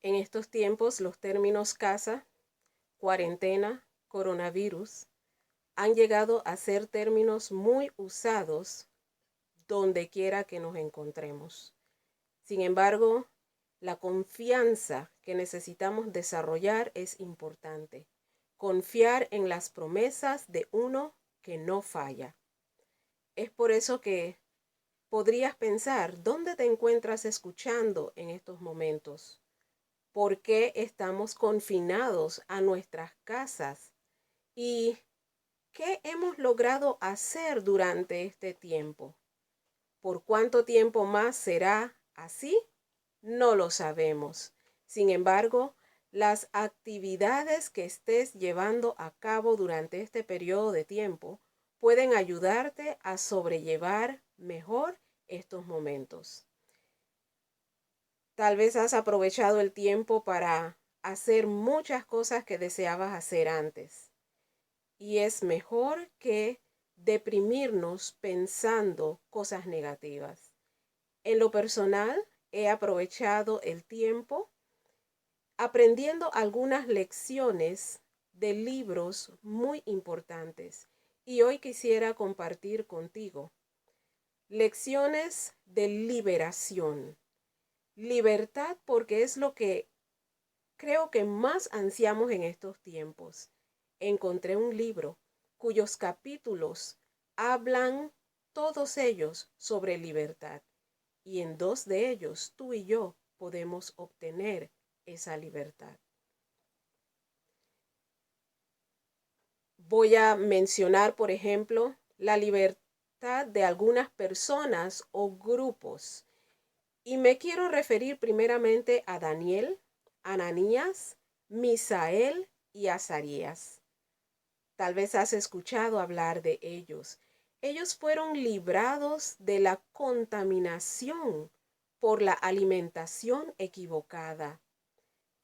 En estos tiempos, los términos casa, cuarentena, coronavirus han llegado a ser términos muy usados donde quiera que nos encontremos. Sin embargo, la confianza que necesitamos desarrollar es importante. Confiar en las promesas de uno que no falla. Es por eso que podrías pensar, ¿dónde te encuentras escuchando en estos momentos? ¿Por qué estamos confinados a nuestras casas? ¿Y qué hemos logrado hacer durante este tiempo? ¿Por cuánto tiempo más será así? No lo sabemos. Sin embargo, las actividades que estés llevando a cabo durante este periodo de tiempo pueden ayudarte a sobrellevar mejor estos momentos. Tal vez has aprovechado el tiempo para hacer muchas cosas que deseabas hacer antes. Y es mejor que deprimirnos pensando cosas negativas. En lo personal, he aprovechado el tiempo aprendiendo algunas lecciones de libros muy importantes. Y hoy quisiera compartir contigo lecciones de liberación. Libertad porque es lo que creo que más ansiamos en estos tiempos. Encontré un libro cuyos capítulos hablan todos ellos sobre libertad. Y en dos de ellos tú y yo podemos obtener esa libertad. Voy a mencionar, por ejemplo, la libertad de algunas personas o grupos. Y me quiero referir primeramente a Daniel, Ananías, Misael y Azarías. Tal vez has escuchado hablar de ellos. Ellos fueron librados de la contaminación por la alimentación equivocada.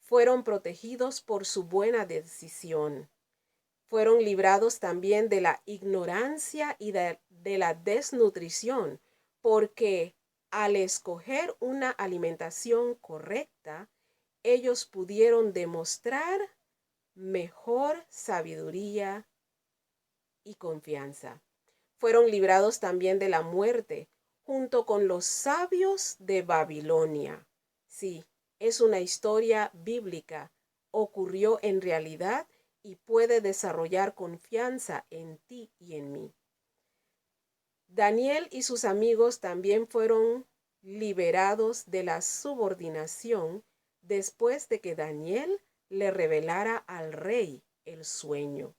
Fueron protegidos por su buena decisión. Fueron librados también de la ignorancia y de la desnutrición, porque al escoger una alimentación correcta, ellos pudieron demostrar mejor sabiduría y confianza. Fueron librados también de la muerte, junto con los sabios de Babilonia. Sí, es una historia bíblica, ocurrió en realidad y puede desarrollar confianza en ti y en mí. Daniel y sus amigos también fueron liberados de la subordinación después de que Daniel le revelara al rey el sueño.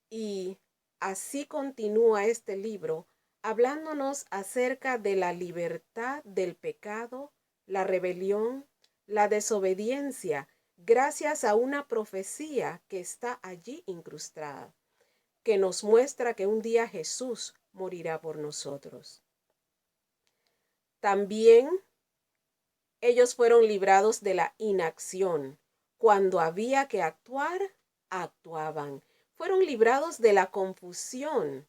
Y así continúa este libro hablándonos acerca de la libertad del pecado, la rebelión, la desobediencia, gracias a una profecía que está allí incrustada, que nos muestra que un día Jesús morirá por nosotros. También ellos fueron librados de la inacción. Cuando había que actuar, actuaban. Fueron librados de la confusión.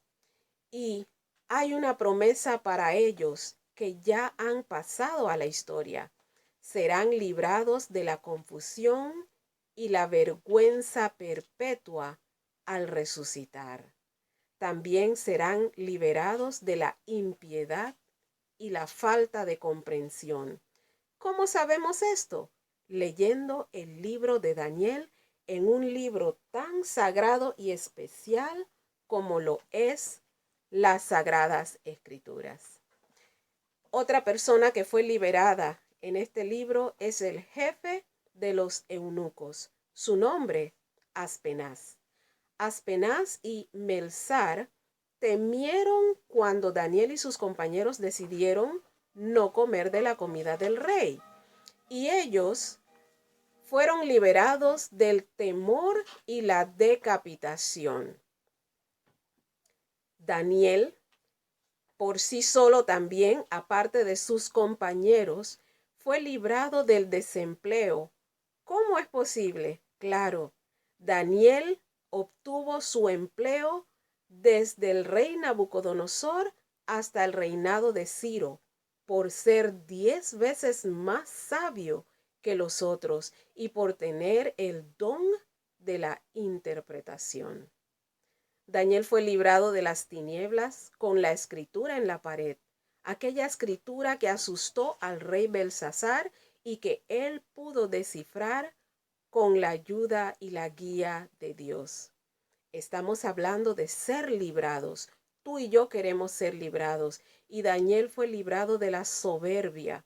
Y hay una promesa para ellos que ya han pasado a la historia. Serán librados de la confusión y la vergüenza perpetua al resucitar. También serán liberados de la impiedad y la falta de comprensión. ¿Cómo sabemos esto? Leyendo el libro de Daniel en un libro tan sagrado y especial como lo es las Sagradas Escrituras. Otra persona que fue liberada en este libro es el jefe de los eunucos. Su nombre, Aspenaz. Aspenaz y Melsar temieron cuando Daniel y sus compañeros decidieron no comer de la comida del rey. Y ellos fueron liberados del temor y la decapitación. Daniel, por sí solo también, aparte de sus compañeros, fue librado del desempleo. ¿Cómo es posible? Claro, Daniel obtuvo su empleo desde el rey Nabucodonosor hasta el reinado de Ciro, por ser 10 veces más sabio que los otros y por tener el don de la interpretación. Daniel fue librado de las tinieblas con la escritura en la pared, aquella escritura que asustó al rey Belsasar y que él pudo descifrar con la ayuda y la guía de Dios. Estamos hablando de ser librados. Tú y yo queremos ser librados. Y Daniel fue librado de la soberbia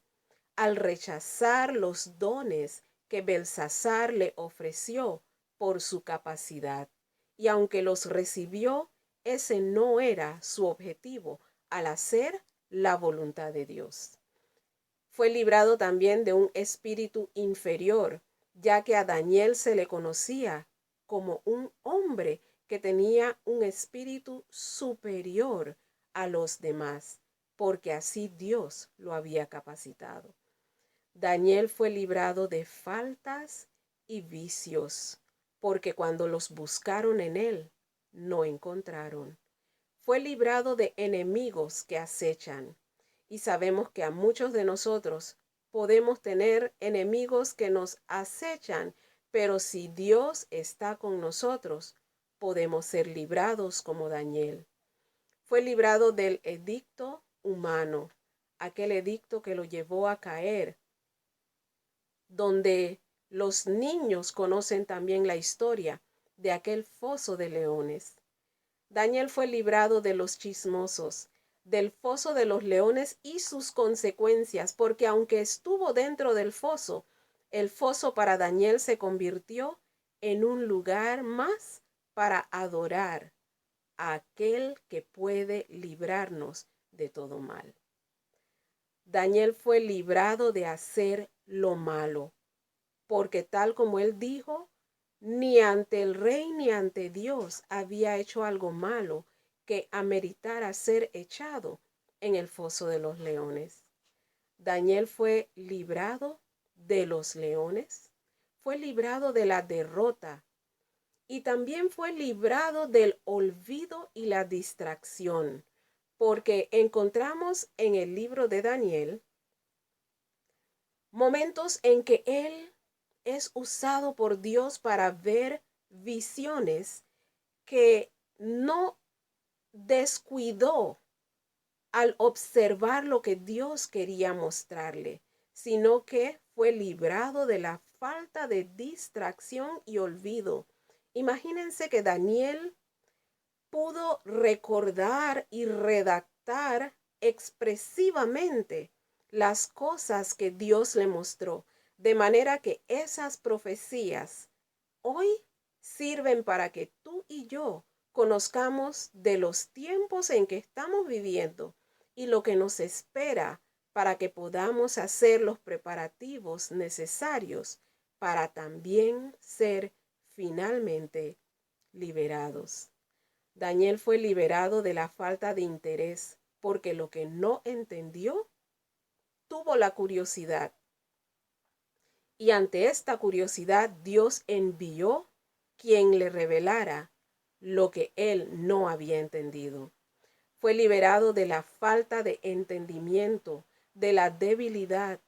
al rechazar los dones que Belsasar le ofreció por su capacidad. Y aunque los recibió, ese no era su objetivo al hacer la voluntad de Dios. Fue librado también de un espíritu inferior, ya que a Daniel se le conocía como un hombre que tenía un espíritu superior a los demás, porque así Dios lo había capacitado. Daniel fue librado de faltas y vicios, porque cuando los buscaron en él, no encontraron. Fue librado de enemigos que acechan. Y sabemos que a muchos de nosotros podemos tener enemigos que nos acechan, pero si Dios está con nosotros, podemos ser librados como Daniel. Fue librado del edicto humano, aquel edicto que lo llevó a caer, donde los niños conocen también la historia de aquel foso de leones. Daniel fue librado de los chismosos, del foso de los leones y sus consecuencias, porque aunque estuvo dentro del foso, el foso para Daniel se convirtió en un lugar más para adorar a aquel que puede librarnos de todo mal. Daniel fue librado de hacer lo malo, porque tal como él dijo, ni ante el rey ni ante Dios había hecho algo malo que ameritara ser echado en el foso de los leones. Daniel fue librado de los leones, fue librado de la derrota y también fue librado del olvido y la distracción, porque encontramos en el libro de Daniel momentos en que él es usado por Dios para ver visiones que no descuidó al observar lo que Dios quería mostrarle, sino que fue librado de la falta de distracción y olvido. Imagínense que Daniel pudo recordar y redactar expresivamente las cosas que Dios le mostró, de manera que esas profecías hoy sirven para que tú y yo conozcamos de los tiempos en que estamos viviendo y lo que nos espera para que podamos hacer los preparativos necesarios para también ser finalmente liberados. Daniel fue liberado de la falta de interés porque lo que no entendió tuvo la curiosidad. Y ante esta curiosidad Dios envió quien le revelara lo que él no había entendido. Fue liberado de la falta de entendimiento, de la debilidad.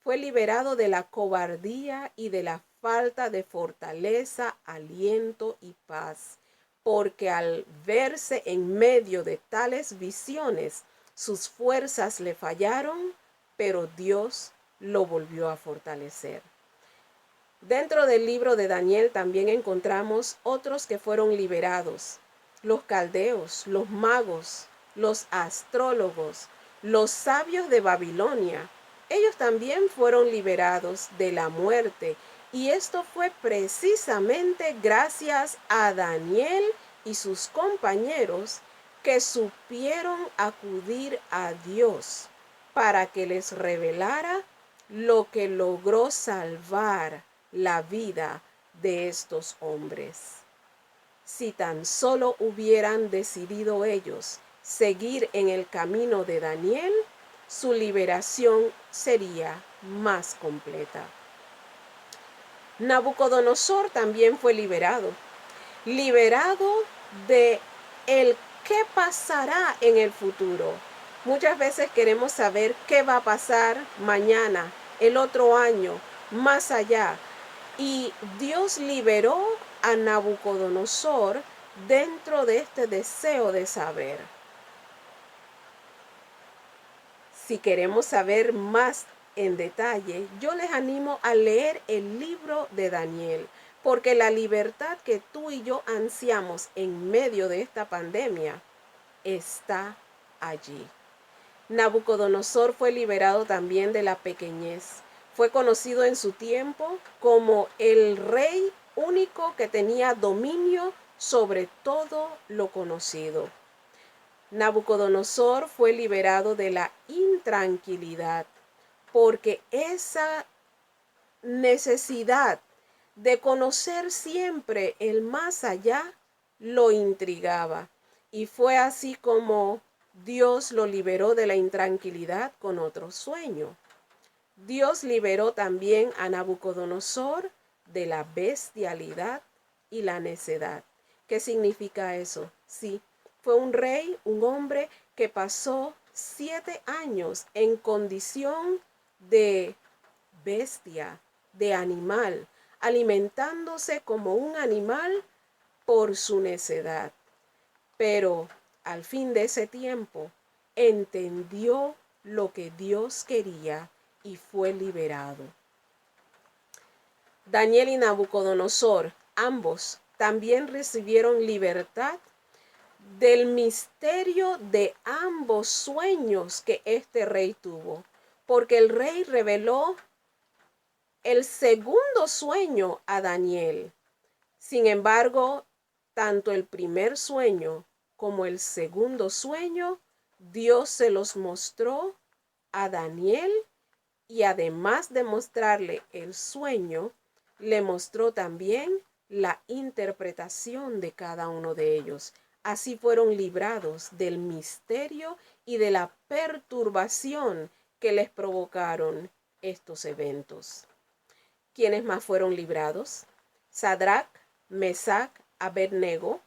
Fue liberado de la cobardía y de la falta de fortaleza, aliento y paz. Porque al verse en medio de tales visiones, sus fuerzas le fallaron, pero Dios lo volvió a fortalecer. Dentro del libro de Daniel también encontramos otros que fueron liberados: los caldeos, los magos, los astrólogos, los sabios de Babilonia. Ellos también fueron liberados de la muerte, y esto fue precisamente gracias a Daniel y sus compañeros que supieron acudir a Dios para que les revelara lo que logró salvar la vida de estos hombres. Si tan solo hubieran decidido ellos seguir en el camino de Daniel, su liberación sería más completa. Nabucodonosor también fue liberado de el qué pasará en el futuro. Muchas veces queremos saber qué va a pasar mañana, el otro año, más allá. Y Dios liberó a Nabucodonosor dentro de este deseo de saber. Si queremos saber más en detalle, yo les animo a leer el libro de Daniel, porque la libertad que tú y yo ansiamos en medio de esta pandemia está allí. Nabucodonosor fue liberado también de la pequeñez. Fue conocido en su tiempo como el rey único que tenía dominio sobre todo lo conocido. Nabucodonosor fue liberado de la intranquilidad porque esa necesidad de conocer siempre el más allá lo intrigaba. Y fue así como Dios lo liberó de la intranquilidad con otro sueño. Dios liberó también a Nabucodonosor de la bestialidad y la necedad. ¿Qué significa eso? Sí, fue un rey, un hombre que pasó 7 años en condición de bestia, de animal, alimentándose como un animal por su necedad. Pero al fin de ese tiempo entendió lo que Dios quería y fue liberado. Daniel y Nabucodonosor, ambos, también recibieron libertad del misterio de ambos sueños que este rey tuvo, porque el rey reveló el segundo sueño a Daniel. Sin embargo, tanto el primer sueño como el segundo sueño, Dios se los mostró a Daniel y además de mostrarle el sueño, le mostró también la interpretación de cada uno de ellos. Así fueron librados del misterio y de la perturbación que les provocaron estos eventos. ¿Quiénes más fueron librados? Sadrach, Mesach, Abednego,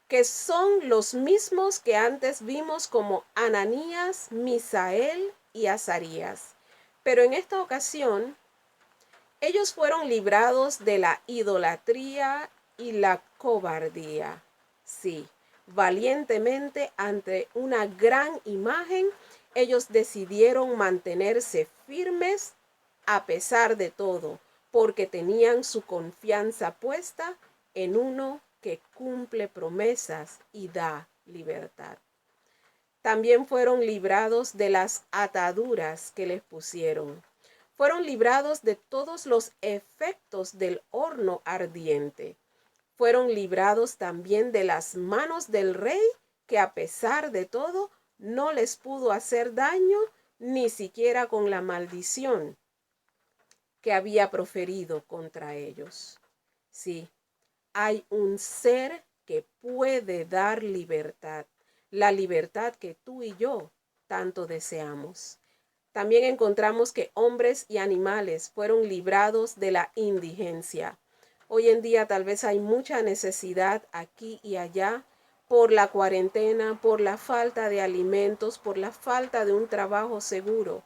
que son los mismos que antes vimos como Ananías, Misael y Azarías. Pero en esta ocasión, ellos fueron librados de la idolatría y la cobardía. Sí, valientemente ante una gran imagen, ellos decidieron mantenerse firmes a pesar de todo, porque tenían su confianza puesta en uno que cumple promesas y da libertad. También fueron librados de las ataduras que les pusieron. Fueron librados de todos los efectos del horno ardiente. Fueron librados también de las manos del rey, que a pesar de todo no les pudo hacer daño, ni siquiera con la maldición que había proferido contra ellos. Sí, hay un ser que puede dar libertad, la libertad que tú y yo tanto deseamos. También encontramos que hombres y animales fueron librados de la indigencia. Hoy en día tal vez hay mucha necesidad aquí y allá por la cuarentena, por la falta de alimentos, por la falta de un trabajo seguro.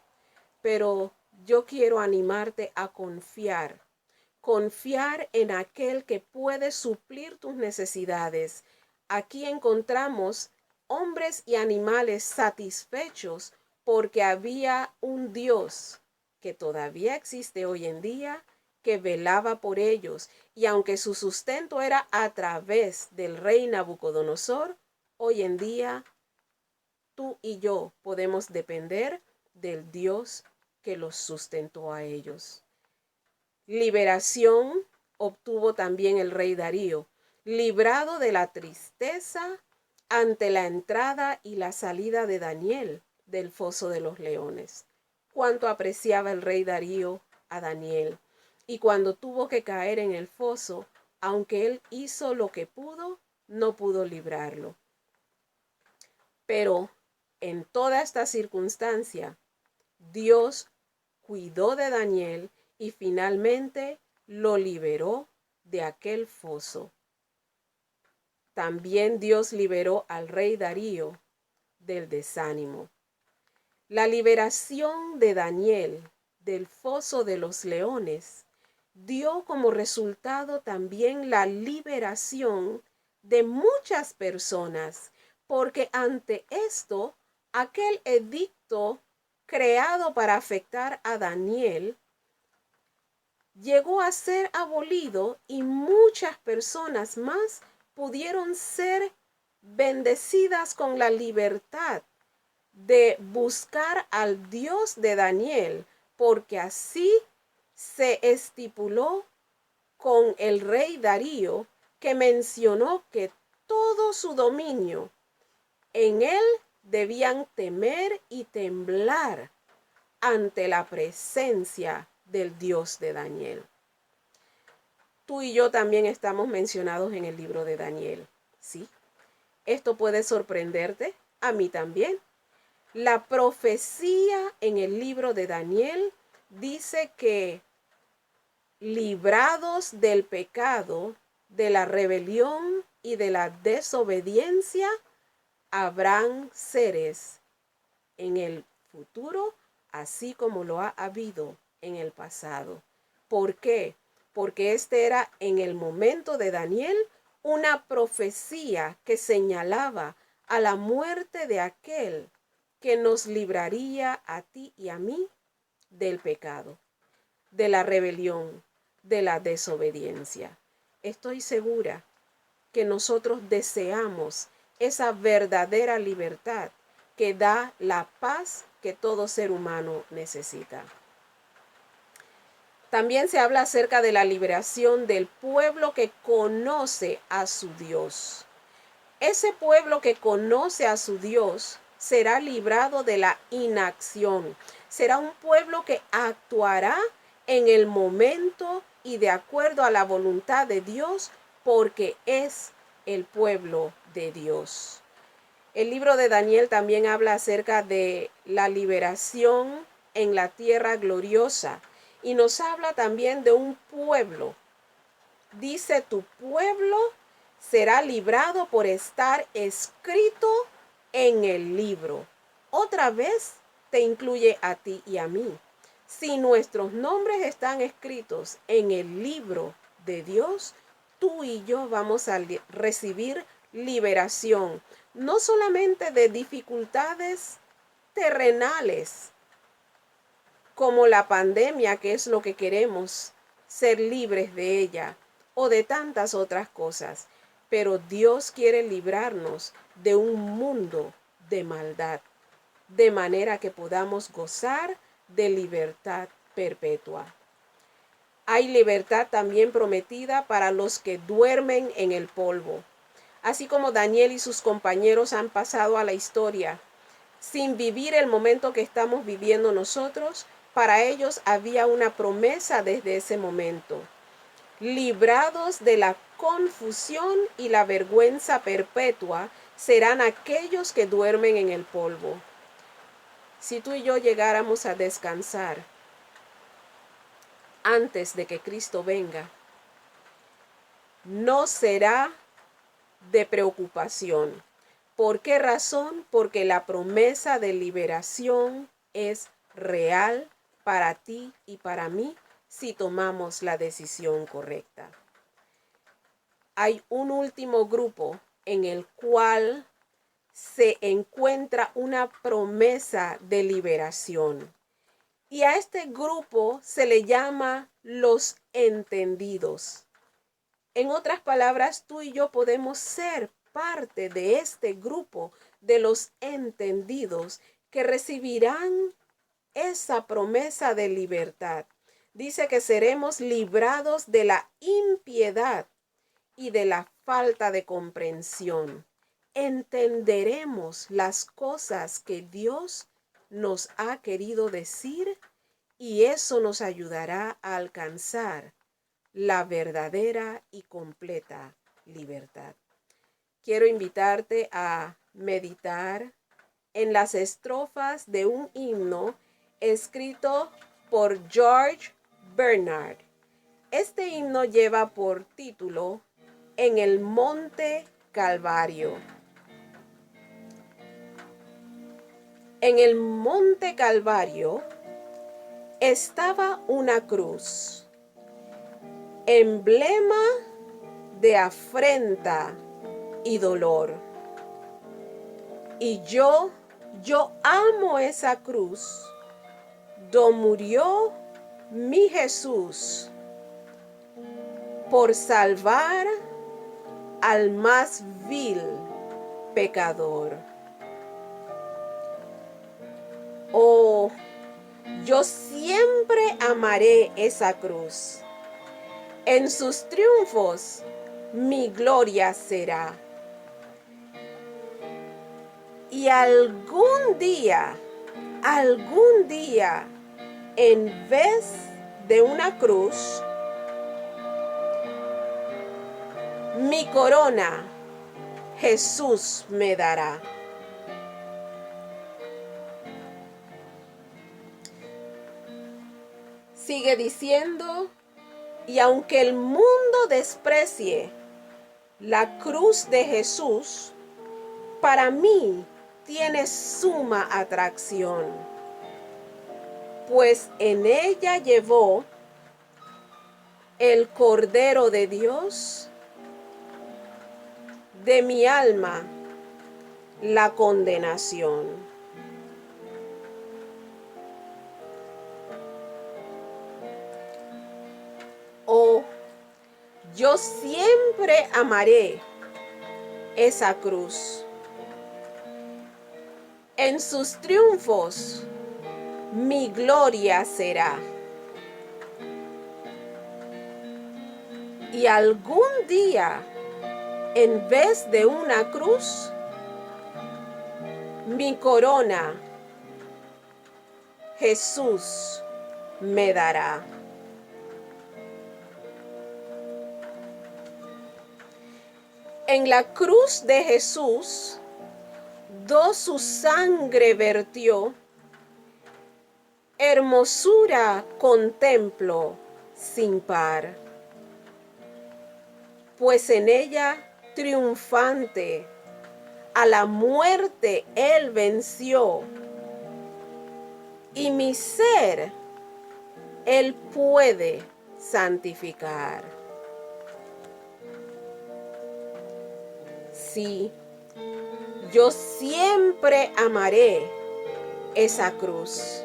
Pero yo quiero animarte a confiar en aquel que puede suplir tus necesidades. Aquí encontramos hombres y animales satisfechos porque había un Dios que todavía existe hoy en día, que velaba por ellos. Y aunque su sustento era a través del rey Nabucodonosor, hoy en día tú y yo podemos depender del Dios que los sustentó a ellos. Liberación obtuvo también el rey Darío, librado de la tristeza ante la entrada y la salida de Daniel del foso de los leones. Cuánto apreciaba el rey Darío a Daniel. Y cuando tuvo que caer en el foso, aunque él hizo lo que pudo, no pudo librarlo. Pero en toda esta circunstancia, Dios cuidó de Daniel y finalmente lo liberó de aquel foso. También Dios liberó al rey Darío del desánimo. La liberación de Daniel del foso de los leones, dio como resultado también la liberación de muchas personas, porque ante esto, aquel edicto creado para afectar a Daniel llegó a ser abolido y muchas personas más pudieron ser bendecidas con la libertad de buscar al Dios de Daniel, porque así se estipuló con el rey Darío, que mencionó que todo su dominio en él debían temer y temblar ante la presencia del Dios de Daniel. Tú y yo también estamos mencionados en el libro de Daniel, ¿sí? Esto puede sorprenderte, a mí también. La profecía en el libro de Daniel dice que librados del pecado, de la rebelión y de la desobediencia, habrán seres en el futuro, así como lo ha habido en el pasado. ¿Por qué? Porque este era en el momento de Daniel una profecía que señalaba a la muerte de aquel que nos libraría a ti y a mí del pecado, de la rebelión, de la desobediencia. Estoy segura que nosotros deseamos esa verdadera libertad que da la paz que todo ser humano necesita. También se habla acerca de la liberación del pueblo que conoce a su Dios. Ese pueblo que conoce a su Dios será librado de la inacción. Será un pueblo que actuará en el momento y de acuerdo a la voluntad de Dios, porque es el pueblo de Dios. El libro de Daniel también habla acerca de la liberación en la tierra gloriosa y nos habla también de un pueblo. Dice, tu pueblo será librado por estar escrito en el libro. Otra vez te incluye a ti y a mí. Si nuestros nombres están escritos en el libro de Dios, tú y yo vamos a recibir liberación, no solamente de dificultades terrenales, como la pandemia, que es lo que queremos, ser libres de ella, o de tantas otras cosas, pero Dios quiere librarnos de un mundo de maldad, de manera que podamos gozar de libertad perpetua. Hay libertad también prometida para los que duermen en el polvo. Así como Daniel y sus compañeros han pasado a la historia sin vivir el momento que estamos viviendo nosotros, para ellos había una promesa desde ese momento. Librados de la confusión y la vergüenza perpetua serán aquellos que duermen en el polvo. Si tú y yo llegáramos a descansar antes de que Cristo venga, no será de preocupación. ¿Por qué razón? Porque la promesa de liberación es real para ti y para mí si tomamos la decisión correcta. Hay un último grupo en el cual se encuentra una promesa de liberación. Y a este grupo se le llama los entendidos. En otras palabras, tú y yo podemos ser parte de este grupo de los entendidos que recibirán esa promesa de libertad. Dice que seremos librados de la impiedad y de la falta de comprensión. Entenderemos las cosas que Dios nos ha querido decir y eso nos ayudará a alcanzar la verdadera y completa libertad. Quiero invitarte a meditar en las estrofas de un himno escrito por George Bernard. Este himno lleva por título En el Monte Calvario. En el Monte Calvario estaba una cruz, emblema de afrenta y dolor. Y yo amo esa cruz, donde murió mi Jesús por salvar al más vil pecador. Oh, yo siempre amaré esa cruz. En sus triunfos mi gloria será. Y algún día, en vez de una cruz, mi corona Jesús me dará. Sigue diciendo, y aunque el mundo desprecie la cruz de Jesús, para mí tiene suma atracción, pues en ella llevó el Cordero de Dios de mi alma la condenación. Oh, yo siempre amaré esa cruz. En sus triunfos mi gloria será. Y algún día, en vez de una cruz, mi corona Jesús me dará. En la cruz de Jesús, su sangre vertió, hermosura contemplo sin par, pues en ella triunfante a la muerte él venció, y mi ser él puede santificar. Sí, yo siempre amaré esa cruz,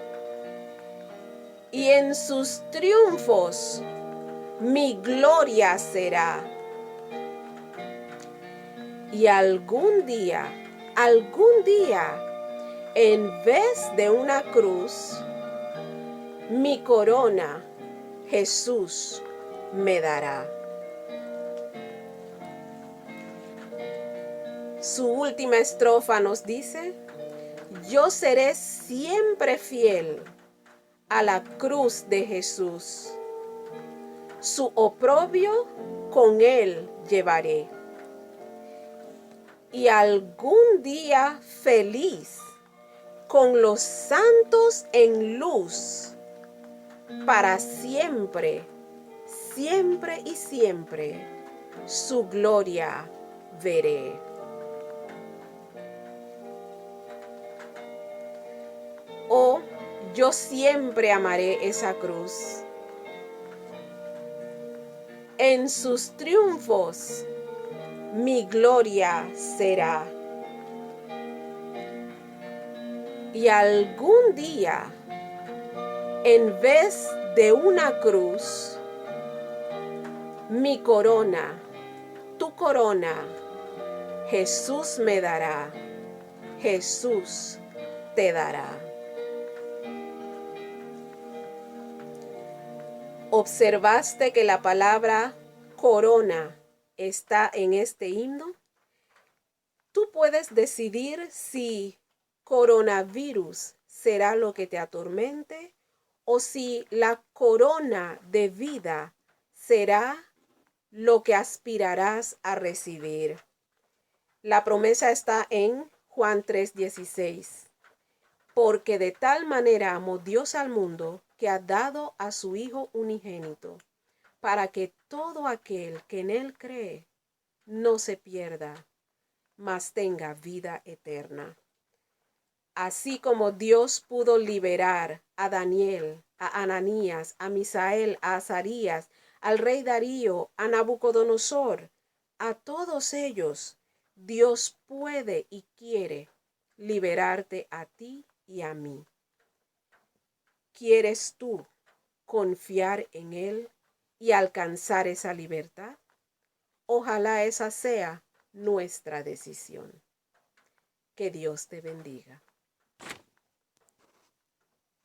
y en sus triunfos mi gloria será. Y algún día, en vez de una cruz, mi corona Jesús me dará. Su última estrofa nos dice, yo seré siempre fiel a la cruz de Jesús. Su oprobio con él llevaré. Y algún día feliz, con los santos en luz, para siempre, siempre y siempre, su gloria veré. Oh, yo siempre amaré esa cruz. En sus triunfos mi gloria será. Y algún día, en vez de una cruz, mi corona, tu corona, Jesús me dará, Jesús te dará. ¿Observaste que la palabra corona está en este himno? Tú puedes decidir si coronavirus será lo que te atormente o si la corona de vida será lo que aspirarás a recibir. La promesa está en Juan 3:16. Porque de tal manera amó Dios al mundo que ha dado a su Hijo unigénito, para que todo aquel que en él cree no se pierda, mas tenga vida eterna. Así como Dios pudo liberar a Daniel, a Ananías, a Misael, a Azarías, al rey Darío, a Nabucodonosor, a todos ellos, Dios puede y quiere liberarte a ti y a mí. ¿Quieres tú confiar en Él y alcanzar esa libertad? Ojalá esa sea nuestra decisión. Que Dios te bendiga.